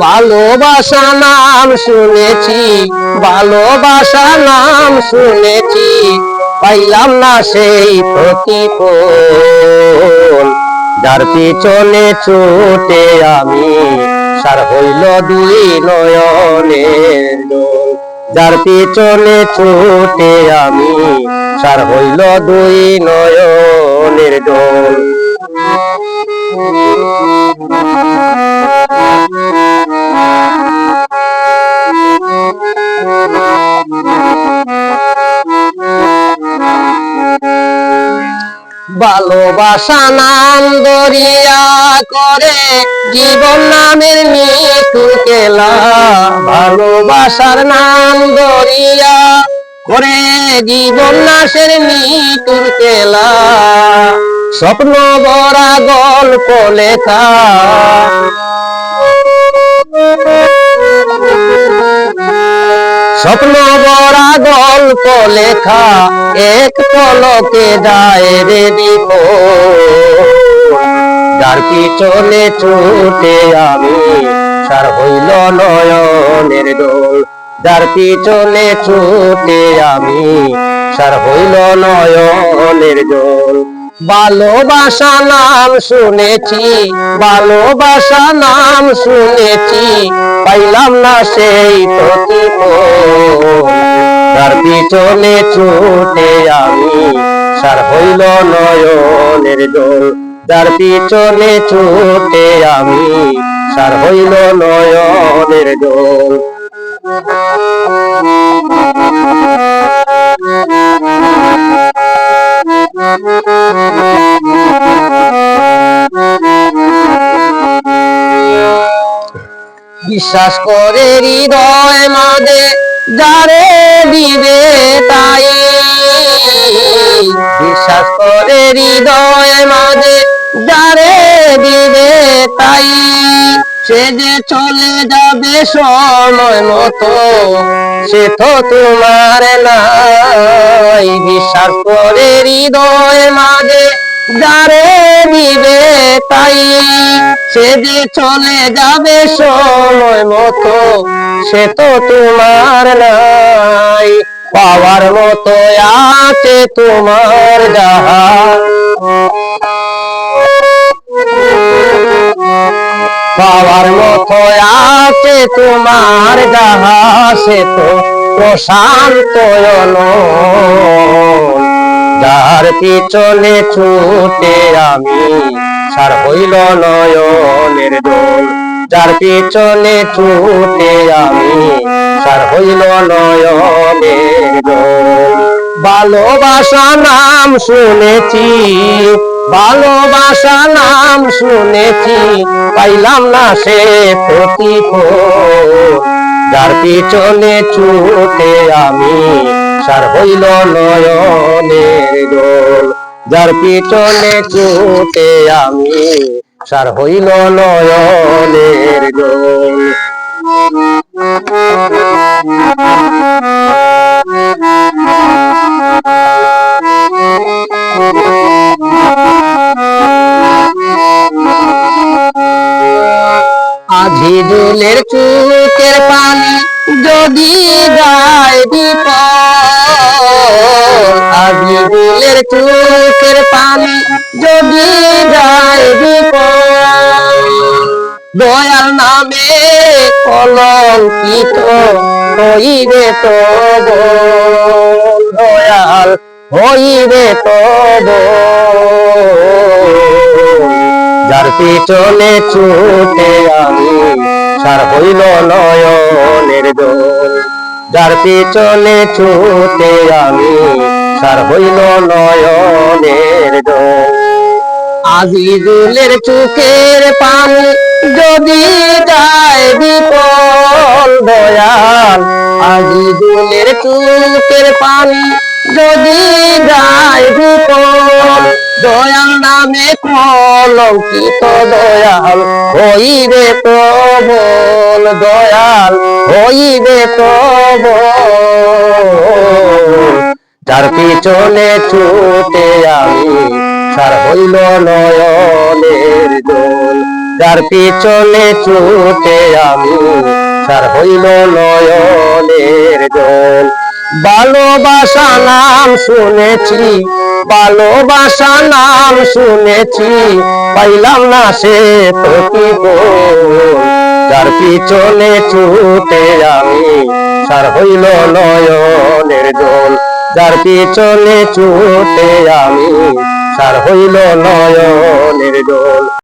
ভালোবাসা নাম শুনেছি, ভালোবাসা নাম শুনেছি, পাইলাম না সেই প্রতিফল। যার পিছনে ছুটে আমি সার হইল দুই নয়নের দোল। যার পিছনে ছুটে আমি সার হইল দুই নয়নের দোল। ভালোবাসা নাম দরিয়া করে জীবন নামের মৃত্যু খেলা। ভালোবাসার নাম দরিয়া করে জীবন নাশের মৃত্যুর খেলা। স্বপ্ন ভরা গল্প লেখা, স্বপ্ন ভরা গল্প লেখা, এক পলকে যায় রে বিফল। যার পিছনে ছুটে আমি সার হইল নয়নের দোল। যার পিছনে ছুটে আমি সার হইল নয়নের দোল। ভালোবাসা নাম শুনেছি, ভালোবাসা নাম শুনেছি, পাইলাম না সেই প্রতিফল। তার পিছনে ছুটে আমি সার হইল নয়নের দোল। যার পিছনে ছুটে আমি সার হইল নয়নের দোল। বিশ্বাস করে হৃদয় মাঝে যারে দিবে তাই। বিশ্বাস করে হৃদয় মাঝে যারে দিবে তাই। সে যে চলে যাবে সময় মতো, সে তো তোমার নাই। বিশ্বাস করে হৃদয় মাঝে যারে দিবে তাই। সে যে চলে যাবে সময় মতো, সে তো তোমার নাই। পাওয়ার মতো আছে তোমার যাহা, পাওয়ার মতো আছে তোমার যাহা, সে তো প্রশান্ত নয়ন। যার পিছনে ছুটে আমি সার হইল নয়নের দোল। যার পিছনে ছুটে আমি সার হইল নয়নের দোল। ভালোবাসা নাম শুনেছি, ভালোবাসা নাম শুনেছি, পাইলাম না সে প্রতিফল। যার পিছনে ছুটে আমি সার হইল নয়নের দোল। যার পিছনে ছুটে আমি সার হইল নয়নের দোল। আজিজুলের চোখের পানি যদি যায় বিফল। আজিজুলের চোখের পানি যদি যায় বিফল। দয়াল নামে কলঙ্কিত হইবে তব, দয়াল হইবে তব। যার পিছনে ছুটে আমি সার হইল নয়নের দোল। যার পিছনে ছুটে আমি সার হইল নয়নের দোল। আজিজুলের চোখের পানি যদি যায় বিফল, দয়াল আজিজুলের চোখের পানি যদি যায় বিফল। দয়াল নামে কলঙ্কিত দয়াল হইবে প্রবল, দয়াল হইবে প্রবল। যার পিছনে ছুটে আমি সার হইল নয়নের দোল। যার পিছনে ছুটে আমি সার হইল নয়নের জল। ভালোবাসা নাম শুনেছি, ভালোবাসা নাম শুনেছি, পাইলাম না সে প্রতিফল। যার পিছনে ছুটে আমি সার হইল নয়নের জল। যার পিছনে ছুটে আমি সার হইল নয়নের জল।